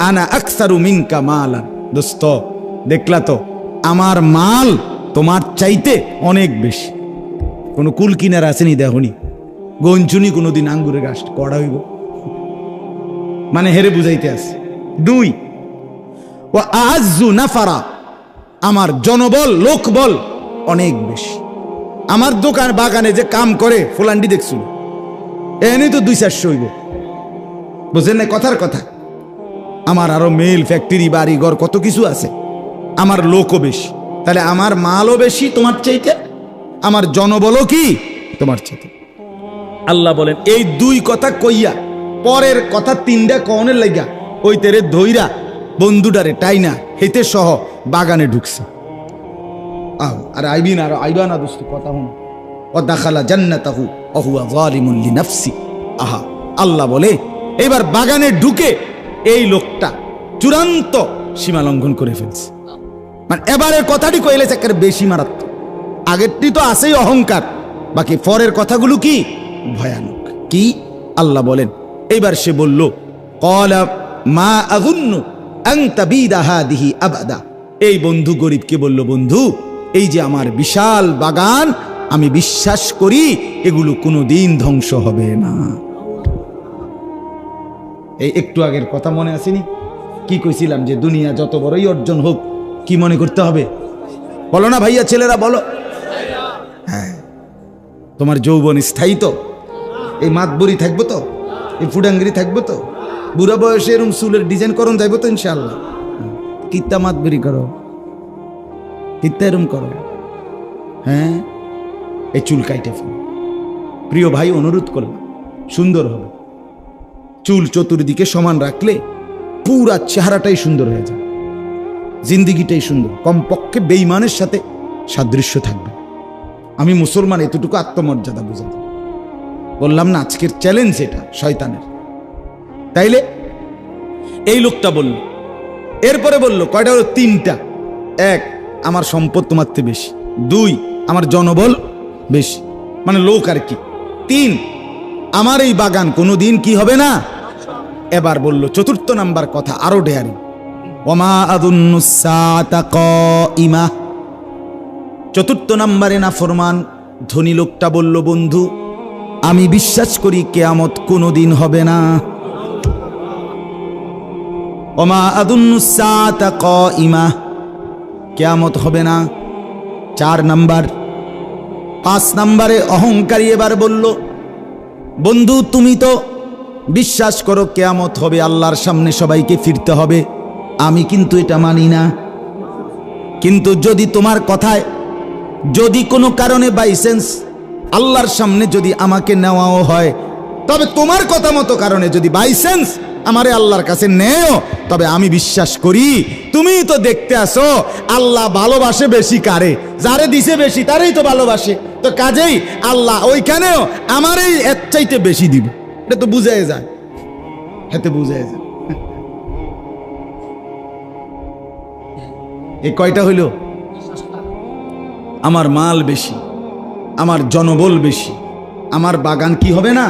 আনা আকসারু মিনকা মালান। দোস্ত, দেখলা তো আমার মাল তোমার চাইতে অনেক বেশি। কোনো কুল কিনার আসেনি দেখনি, গঞ্চুনি কোনোদিন আঙ্গুরের গাছ কড়া হইব, মানে হেরে বুঝাইতে আছে। 2, ওয়া আযু নাফারা, আমার জনবল লোকবল অনেক বেশি। আমার দোকান বাগানে যে কাম করে ফুলান্ডি দেখছুন, এনে তো 2-400 হইব, বুঝেন না কথার কথা? আমার আরো মেল ফ্যাক্টরি বাড়ি ঘর কত কিছু আছে, আমার লোকও বেশি, তাহলে আমার মালও বেশি তোমার চাইতে, আমার জনবলও কি তোমার চাইতে। আল্লাহ বলেন এই 2 কথা কইয়া পরের কথা 3টা কনের লাগা ওই তেরে ধইরা বন্ধুটারে টাইনা হেতে সহ বাগানে ঢুকছে। আর আইবা না দোস্ত, কথা হন। ও দাখালা জান্নাতাহু ওয়া হুয়া যালিমুন লিনাফসি। আহা, আল্লাহ বলে এবার বাগানে ঢুকে এই লোকটা চূড়ান্ত সীমা লঙ্ঘন করে ফেলছে। মানে এবারের কথাটি কইলে একেবারে বেশি মারাত্মক। আগেরটি তো আছেই অহংকার, বাকি পরের কথাগুলো কি ভয়ানক। কি আল্লাহ বলেন? এইবার সে বলল ক্বালা মা আযুন্নু আন তাবিদা হাদিহি আবাদা। এই বন্ধু গরিবকে বলল, বন্ধু এই যে আমার বিশাল বাগান, আমি বিশ্বাস করি এগুলো কোনোদিন ধ্বংস হবে না। এই একটু আগের কথা মনে আসেনি? কি কইছিলাম যে দুনিয়া যত বড়ই অর্জন হোক কি মনে করতে হবে? বলো না ভাইয়া, ছেলেরা বলো। হ্যাঁ, তোমার যৌবন স্থায়ী তো? এই মাতবরি থাকবো তো? এই ফুডাঙ্গিরি থাকবো তো? বুড়া বয়সে এরকম চুলের ডিজাইন করুন যাইবো তো ইনশাআল্লাহ? কিত্তা মাতবরি করো, কিত্তা এরম করো, হ্যাঁ এই চুল কাইটে ফেলো। প্রিয় ভাই, অনুরোধ করলাম, সুন্দর হবে। চুল চতুর্দিকে সমান রাখলে পুরা চেহারাটাই সুন্দর হয়ে যায়, জিন্দিগিটাই সুন্দর। কমপক্ষে বেঈমানের সাথে সাদৃশ্য থাকবে। আমি মুসলমান, এতটুকু আত্মমর্যাদা বুঝাতে বললাম না? আজকের চ্যালেঞ্জ এটা শয়তানের। তাইলে এই লোকটা বলল, এরপরে বলল কয়টা হলো? 3টা। 1, আমার সম্পদ তোমার থেকে বেশি। 2, আমার জনবল বেশি, মানে লোক আর কি। 3, আমার এই বাগান কোনোদিন কি হবে না। এবার বলল 4th নাম্বার কথা, আরো ডেয়ারি, ওমা আযুন্নুস সাআতা কাইমা। 4th নাম্বারে না ফরমান ধনী লোকটা বলল, বন্ধু আমি বিশ্বাস করি কিয়ামত কোনোদিন হবে না। ওমা আযুন্নুস সাআতা কাইমা, কিয়ামত হবে না। 4 নাম্বার। 5 নাম্বারে অহংকারী এবার বলল, বন্ধু তুমি তো বিশ্বাস করো কিয়ামত হবে, আল্লাহর সামনে সবাইকে ফিরতে হবে, আমি কিন্তু এটা মানি না। কিন্তু যদি তোমার কথায় যদি কোনো কারণে বাইসেন্স আল্লাহর সামনে যদি আমাকে নেওয়াও হয়, তবে তোমার কথা মতো কারণে যদি বাইসেন্স আমারে আল্লাহর কাছে নেও, তবে আমি বিশ্বাস করি তুমি তো দেখতে আসো আল্লাহ ভালোবাসে বেশি কারে, যারে দিছে বেশি তারেই তো ভালোবাসে। তো কাজেই আল্লাহ ওইখানেও আমার এই এর চাইতে বেশি দিব, এটা তো বুঝাই যায়, হাতে বুঝাই যায়। এই কয়টা হইল? আমার মাল বেশি, আমার জনবল বেশি, আমার বাগান কি হবে না,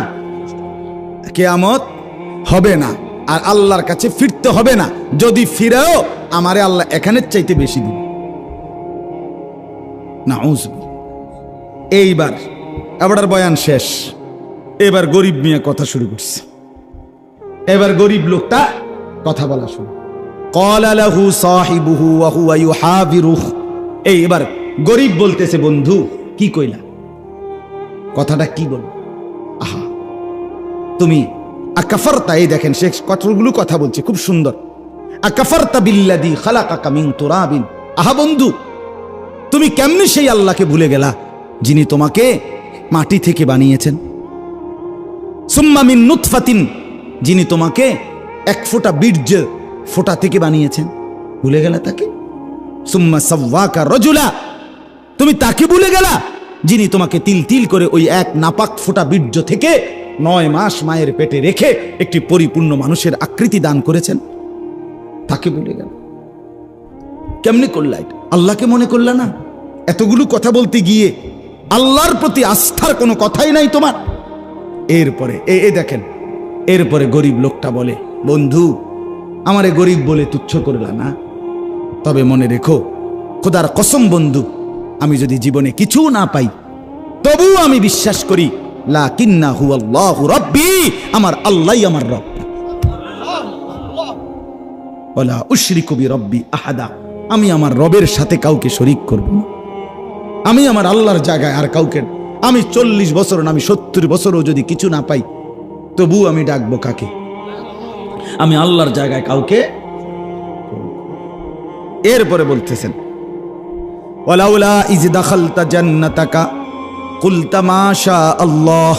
কিয়ামত হবে না, আর আল্লাহর কাছে ফিরতে হবে না। যদি ফিরেও আমারে আল্লাহ এখানের চাইতে বেশি দিবে। নাউজুবিল্লাহ। এইবার আবার বয়ান শেষ, এবার গরিব মিয়া কথা শুরু করছে। এবার গরিব লোকটা কথা বলা শুরু। ক্বালা লাহু সাহিবুহু ওয়া হুয়া ইউহাবিরুহু। এবার গরিব বলতেছে, বন্ধু কি কইলা, কথাটা কি বল? আহা তুমি আকাফারতা, এই দেখেন সে কতগুলো কথা বলছে, খুব সুন্দর। আকাফারতা বিল্লাযী খালাকাকা মিন তুরাবিন। আহা বন্ধু, তুমি কেমনে সেই আল্লাহকে ভুলে গেলা যিনি তোমাকে মাটি থেকে বানিয়েছেন, সুম্মা মিন নুতফাতিন, যিনি তোমাকে এক ফোঁটা বীর্য ফোঁটা থেকে বানিয়েছেন, ভুলে গেলা তাকে? সুম্মা সাওয়াকা রাজুলা, তুমি তাকে ভুলে গেলা যিনি তোমাকে তিল তিল করে ওই এক নাপাক ফোঁটা বীর্য থেকে 9 মাস মায়ের পেটে রেখে একটি পরিপূর্ণ মানুষের আকৃতি দান করেছেন, তাকে ভুলে গেল। কেমনে করলা এটা? আল্লাহকে মনে করলা না? এতগুলো কথা বলতে গিয়ে আল্লাহর প্রতি আস্থার কোনো কথাই নাই তোমার। এরপরে দেখেন, এরপরে গরিব লোকটা বলে, বন্ধু আমারে গরিব বলে তুচ্ছ করলা না, তবে মনে রেখো খোদার কসম বন্ধু, আমি যদি জীবনে কিছু না পাই তবু আমি বিশ্বাস করি লাকিন্নাহু আল্লাহু রাব্বি, আমার আল্লাহই আমার রব। ওয়ালা উশরিকু বিরাব্বি আহাদা, আমি আমার রবের সাথে কাউকে শরীক করব না। আমি আমার আল্লাহর জায়গায় আর কাউকে, আমি 40 বছর না আমি 70 বছরও যদি কিছু না পাই তবু আমি ডাকবো কাকে? আমি আল্লাহর জায়গায় কাউকে। এরপরে বলতেছেন, ওয়ালাউলা ইজ দাখালতা জান্নাতাকা কুলতা মা শা আল্লাহ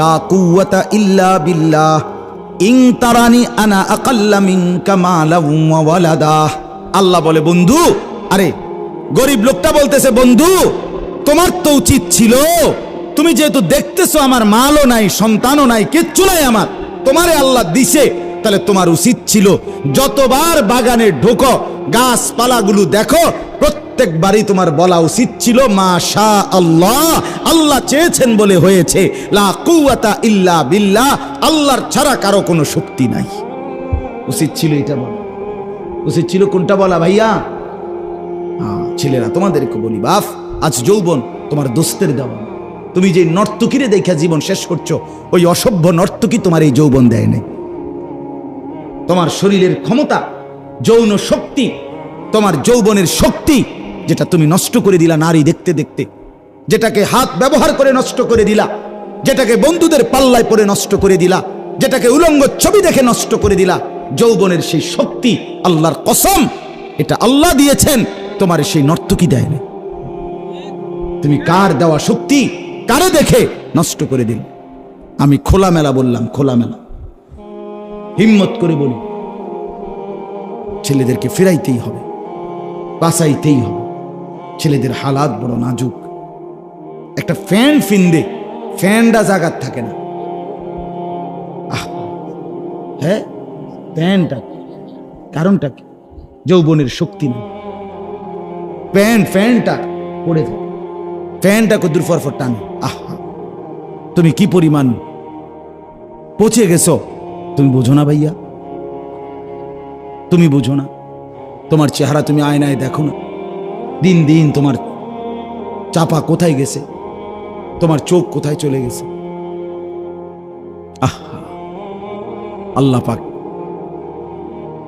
লা কুওয়াতা ইল্লা বিল্লাহ ইন তারানি আনা আকাল্লা মিনকা মালাও ওয়া ওয়ালাদা। আল্লাহ বলে, বন্ধু, আরে গরিব লোকটা বলতেছে, বন্ধু তোমার তো উচিত ছিল, তুমি যেহেতু দেখতেছো আমার মালও নাই, সন্তানও নাই, কিচ্ছু নাই আমার, তোমারে আল্লাহ দিছে, তাহলে তোমার উচিত ছিল যতবার বাগানে ঢোকো গাছপালাগুলো দেখো প্রত্যেকবারই তোমার বলা উচিত ছিল মাশা আল্লাহ, আল্লাহ চেয়েছেন বলে হয়েছে, লা কুওয়াতা ইল্লা বিল্লাহ, আল্লাহর ছাড়া কারো কোনো শক্তি নাই। উচিত ছিল এটা বলা, উচিত ছিল কোনটা বলা ভাইয়া? ছেলেরা তোমাদেরকে বলি, বাপ আজ যৌবন তোমার দোস্তের দেওয়া, তুমি যে নর্তকীরে দেখা জীবন শেষ করছো, ওই অসভ্য নর্তকী তোমার এই যৌবন দেয় নাই। তোমার শরীরের ক্ষমতা, যৌন শক্তি, তোমার যৌবনের শক্তি যেটা তুমি নষ্ট করে দিলা নারী দেখতে দেখতে, যেটাকে হাত ব্যবহার করে নষ্ট করে দিলা, যেটাকে বন্ধুদের পাল্লায় পরে নষ্ট করে দিলা, যেটাকে উলঙ্গ ছবি দেখে নষ্ট করে দিলা, যৌবনের সেই শক্তি আল্লাহর কসম এটা আল্লাহ দিয়েছেন, তোমার সেই নর্তকী দেয়নি। তুমি কার দেওয়া শক্তি কারে দেখে নষ্ট করে দিল? আমি খোলামেলা বললাম, খোলামেলা হিম্মত করে বলি, ছেলেদেরকে ফেরাইতেই হবে, বাঁচাইতেই হবে। ছেলেদের হালাত বড় নাজুক। একটা ফ্যান ফিন্দে ফ্যানটা জাগাত থাকে না। হ্যাঁ, ফ্যানটা কারণটা কি? যৌবনের শক্তি নেই, ফ্যানটা পড়ে থাকে, ফ্যানটা কদ্দুর ফরফর টানে। আহা, তুমি কি পরিমাণ পচে গেছো তুমি বোঝো না ভাইয়া, তুমি বোঝো না। তোমার চেহারা তুমি আয়নায় দেখো না, দিন দিন তোমার চাপা কোথায় গেছে, তোমার চোখ কোথায় চলে গেছে। আহা, আল্লাহ পাক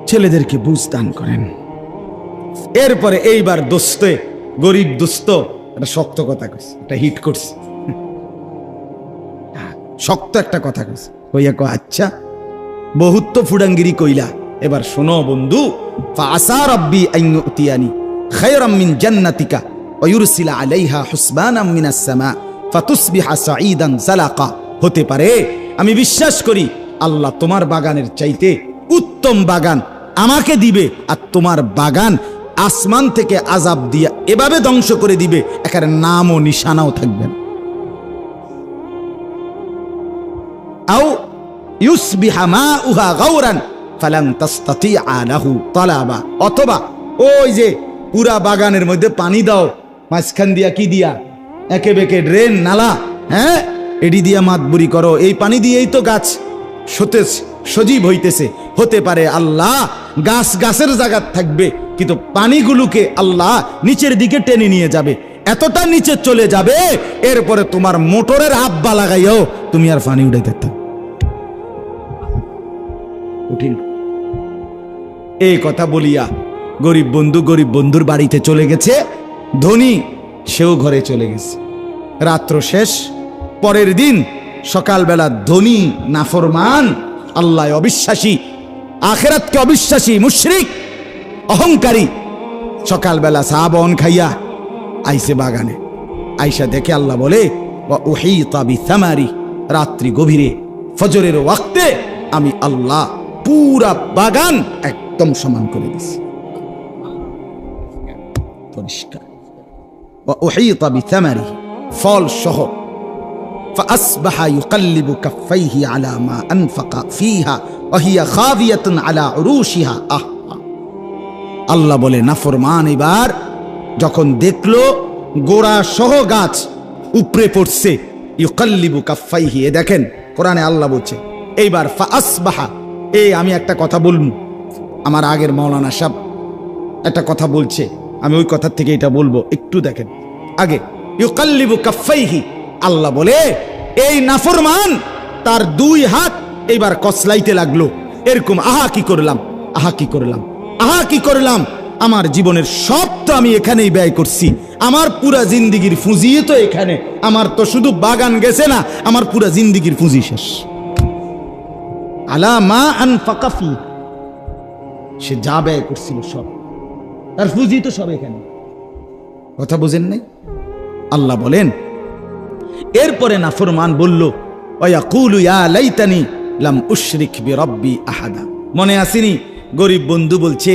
ছেলেদেরকে বুঝ দান করেন। এরপরে এইবার দোস্তে, গরিব দোস্ত একটা শক্ত কথা কইছে, একটা হিট করছে, শক্ত একটা কথা কইছে। কইয়া কয়, আচ্ছা বহুত তো ফুডাঙ্গিরি কইলা, এবার শোনো বন্ধু, ফাআসা রাব্বি আন ইউতিয়ানি খায়রাম মিন জান্নাতিকা ওয়া ইউরসিলা আলাইহা হুসবানাম মিনাস সামা ফাতুসবিহা সাঈদান জালাকা। হতে পারে, আমি বিশ্বাস করি আল্লাহ তোমার বাগানের চাইতে উত্তম বাগান আমাকে দিবে, আর তোমার বাগান আসমান থেকে আযাব দিয়া এভাবে ধ্বংস করে দিবে, এখানে নাম ও নিশানাও থাকবে না। ইউসবিহা মাউহা গাওরান ফালান তাসতাতিআ লাহু তালাবা, অথবা ওই যে পুরা বাগানের মধ্যে পানি দাও, মাঝখান দিয়া কি দিয়া, একে বেঁকে ড্রেন নালা, হ্যাঁ, এডি দিয়া মাতবুরি করো, এই পানি দিয়েই তো গাছ সতেজ সজীব হইতেছে। হতে পারে আল্লাহ গাছ গাছের জায়গা থাকবে, কিন্তু পানিগুলোকে আল্লাহ নিচের দিকে টেনে নিয়ে যাবে, এতটা নিচে চলে যাবে, এরপরে তোমার মোটরের আব্বা লাগাইও তুমি আর পানি উঠাইতে উঠিল। এই কথা বলিয়া গরিব বন্ধুর বাড়িতে চলে গেছে, ধনী সেও ঘরে চলে গেছে। রাত্র শেষ, পরের দিন সকালবেলা ধনী নাফরমান, আল্লাহ অবিশ্বাসী, আখিরাতকে অবিশ্বাসী, মুশরিক, অহংকারী, সকালবেলা সাহাবন খাইয়া আইসে বাগানে। আইসা দেখে আল্লাহ বলে ওয়া উহিতা বিসামারি, রাত্রি গভীরে ফজরের ওয়াক্তে আমি আল্লাহ পুরা বাগান একদম সমান করে দিছি, পরিষ্কার। ওয়া উহিতা বিসামারি, ফল সহ। فأصبح يقلب كفيه على ما أنفق فيها وهي خاوية على عروشها। আল্লাহ বলে নাফরমান এবার যখন দেখলো গোড়া সহ গাছ উপরে পড়ছে, ইউকাল্লিবু কাফাইহি, এ দেখেন কোরআনে আল্লাহ বলছে এইবার ফাআসবাহা। আমি একটা কথা বলবো, আমার আগের মাওলানা সাহেব একটা কথা বলছে, আমি ওই কথা থেকে এটা বলবো, একটু দেখেন আগে। ইউকাল্লিবু কাফাইহি, আল্লাহ বলে এই নাফরমান তার দুই হাত এইবার কসলাইতে লাগলো, এরকম আহা কি করলাম, আহা কি করলাম, আহা কি করলাম, আমার জীবনের সব তো আমি এখানেই ব্যয় করছি, আমার পুরা জিন্দিগির পুঁজি তো এখানে, আমার তো শুধু বাগান গেছে না, আমার পুরা জিন্দিগির পুঁজি শেষ। আলা মা আনফাকা ফি, সে যা ব্যয় করছিল সব, তার পুঁজি তো সব এখানে। কথা বুঝেন নাই? আল্লাহ বলেন এরপরে নাফরমান বলল ওয়ায়াকুলু ইয়া লাইতানি লাম উশরিক বিরাব্বি আহাদা। মনে আসেনি গরিব বন্ধু বলছে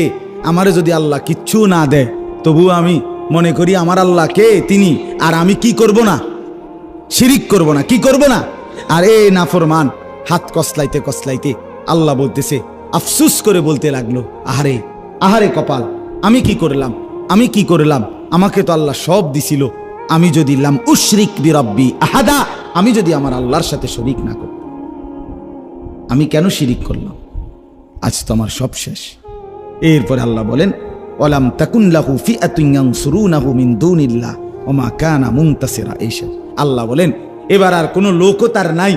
আমারে যদি আল্লাহ কিচ্ছু না দেয় তবু আমি মনে করি আমার আল্লাহ কে, তিনি, আর আমি কি করব না, শিরিক করব না, কি করব না। আর এই নাফরমান হাত কসলাইতে কসলাইতে আল্লাহ বলতেছে, আফসুস করে বলতে লাগলো, আহারে আহারে কপাল, আমি কি করলাম, আমি কি করলাম, আমাকে তো আল্লাহ সব দিছিল, আমি যদি লাম উশরিক বিরাব্বি আহাদা, আমি যদি আমার আল্লাহর সাথে শরীক না করতাম, আমি কেন শিরিক করলাম, আজ তো আমার সব শেষ। এরপরে আল্লাহ বলেন ওয়ালাম তাকুন লাহু ফিআতুন ইয়ানসুরুনাহু মিন দুনিল্লাহ ওয়া মা কানা মুনতাসিরা। এইসব আল্লাহ বলেন এবার আর কোনো লোকও তার নাই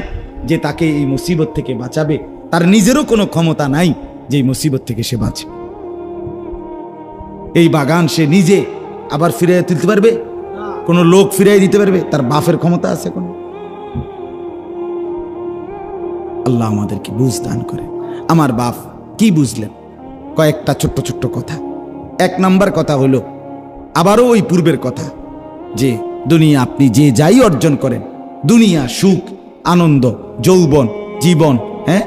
যে তাকে এই মুসিবত থেকে বাঁচাবে, তার নিজেরও কোনো ক্ষমতা নাই যে এই মুসিবত থেকে সে বাঁচবে। এই বাগান সে নিজে আবার ফিরিয়ে তুলতে পারবে? কোনো লোক ফিরিয়ে দিতে পারবে? তার বাপের ক্ষমতা আছে কোনো? আল্লাহ আমাদেরকে বুঝ দান করে। আমার বাপ কি বুঝলেন? কয়েকটা ছোট্ট ছোট্ট কথা। এক নাম্বার কথা হলো আবারও ওই পূর্বের কথা, যে দুনিয়া আপনি যে যাই অর্জন করেন, দুনিয়া সুখ আনন্দ যৌবন জীবন, হ্যাঁ,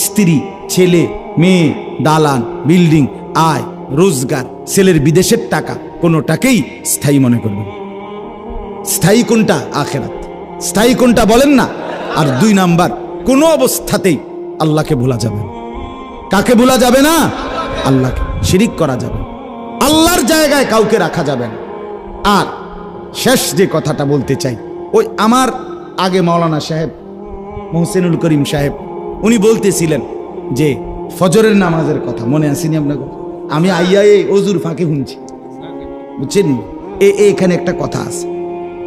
স্ত্রী ছেলে মেয়ে দালান বিল্ডিং আয় রোজগার ছেলের বিদেশের টাকা, কোনোটাকেই স্থায়ী মনে করবেন। স্থায়ী কোনটা? আখিরাত। স্থায়ী কোনটা বলেন না? আর দুই নাম্বার, কোনো অবস্থাতেই আল্লাহকে ভোলা যাবে না। কাকে ভোলা যাবে না? আল্লাহকে। শিরিক করা যাবে, আল্লাহর জায়গায় কাউকে রাখা যাবে না। আর শেষ যে কথাটা বলতে চাই, ওই আমার আগে মাওলানা সাহেব মোহসেনুল করিম সাহেব উনি বলতেছিলেন যে ফজরের নামাজের কথা, মনে আসেনি আপনাকে? আমি আইয়া এই অজুর ফাঁকে শুনছি, বুঝছেন? এখানে একটা কথা আছে,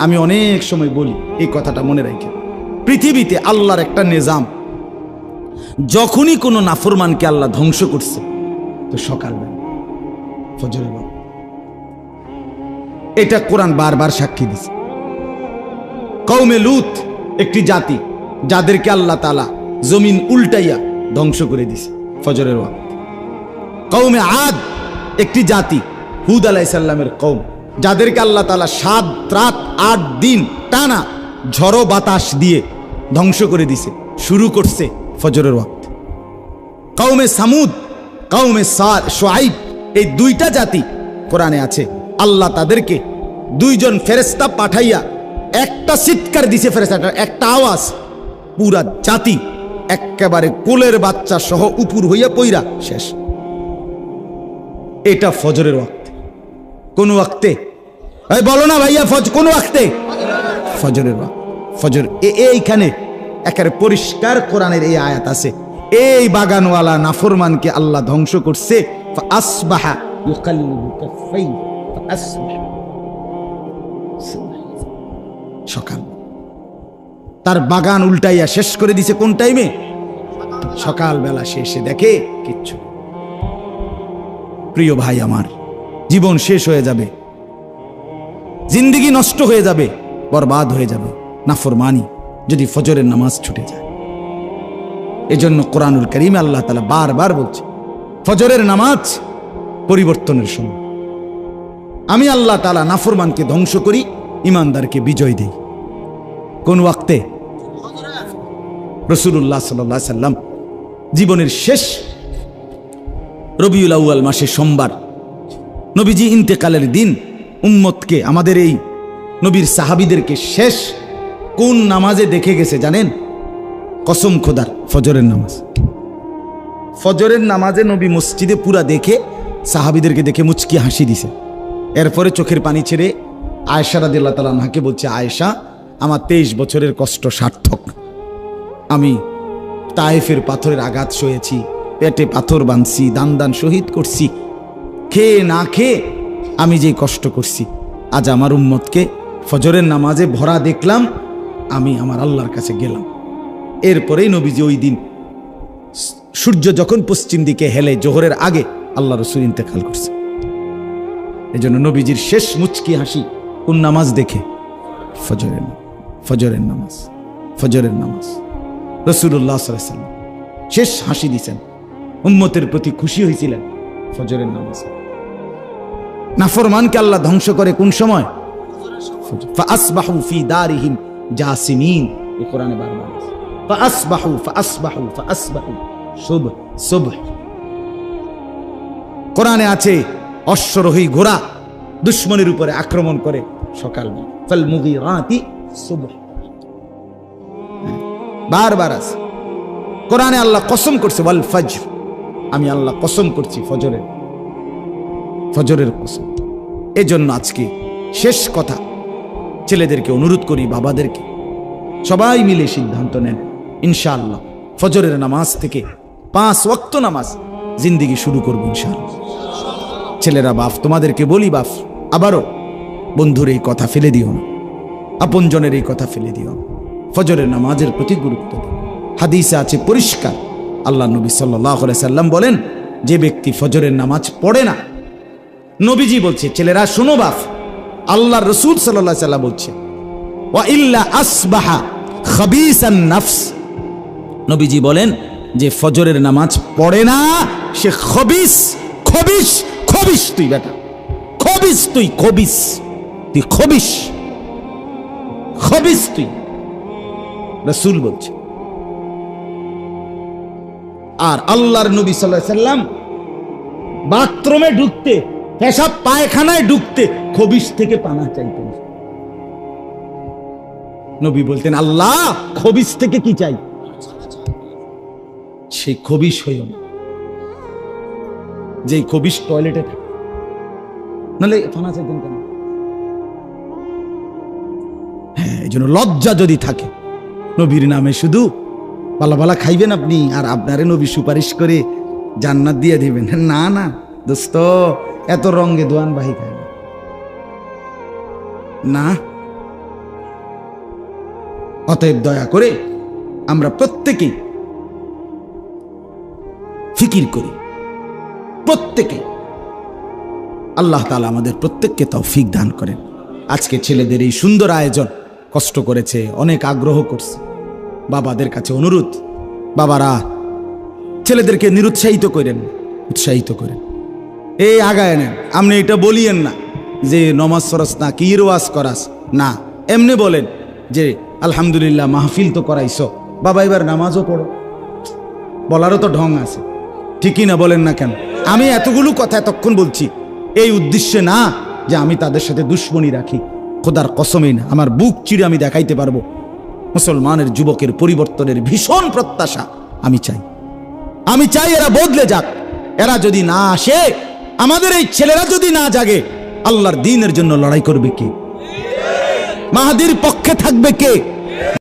আমি অনেক সময় বলি এই কথাটা মনে রাখি। পৃথিবীতে আল্লাহর একটা নিজাম, যখনই কোনো নাফরমানকে আল্লাহ ধ্বংস করছে তো সকালবেলা ফজরের বাবা, এটা কোরআন বারবার সাক্ষী দিছে। কওমে লুত একটি জাতি, যাদেরকে আল্লাহ তাআলা জমিন উল্টাইয়া ধ্বংস করে দিছে ফজরের ওয়াক্ত। কওমে আদ একটি জাতি, হুদ আলাইহিস সালামের কওম, যাদেরকে আল্লাহ তাআলা 7 রাত 8 দিন টানা ঝড়ো বাতাস দিয়ে ধ্বংস করে দিছে, শুরু করছে ফজরের ওয়াক্ত। কওমে সামুদ, কওমে শুআইব, এই দুইটা জাতি কোরআনে আছে, আল্লাহ তাদেরকে 2 জন ফেরেশতা পাঠাইয়া একটা চিৎকার দিছে, ফেরেশতাটার একটা আওয়াজ পুরা জাতি একেবারে কোলের বাচ্চা সহ উপর হইয়া পইরা শেষ। এটা ফজরের ওয়াক্তে। কোন ওয়াক্তে? বলো না ভাইয়া, কোন ওয়াক্তে? ফজরের ওয়াক্ত। ফজর এইখানে একেবারে পরিষ্কার কোরআনের এই আয়াত আছে, এই বাগানওয়ালা নাফরমানকে আল্লাহ ধ্বংস করছে। ফাআসবাহা ইউকাল্লিবু কাফাইহি ফাআসবাহা, সকাল তার বাগান উল্টাইয়া শেষ করে দিছে। কোন টাইমে? সকালবেলা। শেষে দেখে কিচ্ছু। প্রিয় ভাই আমার, জীবন শেষ হয়ে যাবে, জিন্দেগি নষ্ট হয়ে যাবে, বরবাদ হয়ে যাবে নাফরমানি যদি ফজরের নামাজ ছুটে যায়। এজন্য কোরআনুল কারীমে আল্লাহ তাআলা বারবার বলছে ফজরের নামাজ পরিবর্তনের সময়। আমি আল্লাহ তাআলা নাফরমানকে ধ্বংস করি, ইমানদারকে বিজয় দেই। কোন ওয়াক্তে? রাসূলুল্লাহ সাল্লাল্লাহু আলাইহি সাল্লাম জীবনের শেষ রবিউল আউয়াল মাসে সোমবার, নবীজি ইন্তেকালের দিন উম্মতকে, আমাদের এই নবীর সাহাবীদেরকে শেষ কোন নামাজে দেখে গেছে জানেন? কসম খোদার, ফজরের নামাজ। ফজরের নামাজে নবী মসজিদে পুরা দেখে সাহাবীদেরকে দেখে মুচকি হাসি দিছে। এরপরে চোখের পানি ছেড়ে আয়েশা রাদিয়াল্লাহু তাআলা আনহাকে বলছে, আয়েশা, আমার 23 বছরের কষ্ট সার্থক। আমি তায়েফের পাথরের আঘাত সয়েছি, পেটে পাথর বাঁধছি, দান দান শহীদ করছি, খেয়ে না খেয়ে আমি যে কষ্ট করছি, আজ আমার উম্মতকে ফজরের নামাজে ভরা দেখলাম, আমি আমার আল্লাহর কাছে গেলাম। এরপরেই নবীজি ওই দিন সূর্য যখন পশ্চিম দিকে হেলে জোহরের আগে আল্লাহ রাসূল ইন্তেকাল করছে। এজন্য নবীজির শেষ মুচকি হাসি কোন নামাজ দেখে? ফজরের নামাজ। ফজরের নামাজ রাসূলুল্লাহ সাল্লাল্লাহু আলাইহি ওয়াসাল্লাম শেষ হাসি দিয়েছেন, উম্মতের প্রতি খুশি হয়েছিলেন ফজরের নামাজে। নাফরমানকে আল্লাহ ধ্বংস করে কোন সময়? ফাআসবাহু ফি দারিহিম জাসিমিন। এই কোরআনে বারবার আছে ফাআসবাহু। সুবহ কোরআনে আছে অশ্বরোহী ঘোড়া দুশমনের উপরে আক্রমণ করে সকালবেলা। ফাল মুগীরাতি সুবহ, বারবার আছে কোরআনে। আল্লাহ কসম করছে ওয়াল ফজর, আমি আল্লাহ কসম করছি ফজরের কসম। এজন্য আজকে শেষ কথা, ছেলেদেরকে অনুরোধ করি, বাবাদেরকে, সবাই মিলে সিদ্ধান্ত নেন ইনশাআল্লাহ ফজরের নামাজ থেকে 5 ওয়াক্ত নামাজ জিন্দেগি শুরু করবো ইনশাআল্লাহ। ছেলেরা, বাপ, তোমাদেরকে বলি, বাপ, আবারও বন্ধুর এই কথা ফেলে দিও না, আপনজনের এই কথা ফেলে দিও না। ফজরের নামাজের প্রতি গুরুত্ব দিও। হাদিসে আছে পরিষ্কার, আল্লাহ নবী সাল্লাল্লাহু আলাইহি সাল্লাম বলেন, যে ব্যক্তি ফজরের নামাজ পড়ে না, নবীজি বলছে, ছেলেরা শোনো বাপ, আল্লাহর রাসূল সাল্লাল্লাহু আলাইহি সাল্লাম বলছে, ওয়া ইল্লা আসবাহা খাবিসান নাফস। নবীজি বলেন, যে ফজরের নামাজ পড়ে না সে খবিস। তুই বেটা, তুই রাসূল বলছে। আর আল্লাহর নবী সাল্লাল্লাহু আলাইহি সাল্লাম বাথরুমে ঢুকতে, পেশাব পায়খানায় ঢুকতে খবিস থেকে পানা চাইতেন। নবী বলতেন, আল্লাহ খবিস থেকে কি চাই? সেই খবিস হইও না, যে খবিস টয়লেটে থাকে, নাহলে পানা চাইতেন কেন? হ্যাঁ, এই জন্য লজ্জা যদি থাকে, নবীর নামে শুধু পালা খাইবেন আপনি, আর আপনারে নবী সুপারিশ করে জান্নাত দিয়ে দিবেন, না দোস্ত, এত রঙে দোয়ান বাহি খায় না। অতএব দয়া করে আমরা প্রত্যেকেই ফিকির করি, প্রত্যেকে। আল্লাহ তাআলা আমাদের প্রত্যেককে তৌফিক দান করেন। আজকে ছেলেদের এই সুন্দর আয়োজন, কষ্ট করেছে, অনেক আগ্রহ করছে। বাবাদের কাছে অনুরোধ, বাবারা ছেলেদেরকে নিরুৎসাহিত করেন, উৎসাহিত করেন, এই আগায় নেন। আপনি এটা বলিয়েন না যে নমাজ ফরজ না, কি ওয়াজ করাস না, এমনি বলেন যে আলহামদুলিল্লাহ মাহফিল তো করাইছো, বাবা এবার নামাজও পড়ো। বলারও তো ঢং আছে, ঠিকই না? বলেন না কেন? আমি এতগুলো কথা এতক্ষণ বলছি এই উদ্দেশ্যে না যে আমি তাদের সাথে দুশ্মনী রাখি, খোদার কসমেই না। আমার বুক চিরে আমি দেখাইতে পারবো মুসলমানের যুবকের পরিবর্তনের ভীষণ প্রত্যাশা আমি চাই এরা বদলে যাক। এরা যদি না আসে, আমাদের এই ছেলেরা যদি না জাগে, আল্লাহর দ্বীনের জন্য লড়াই করবে কে? মাহাদির পক্ষে থাকবে কে?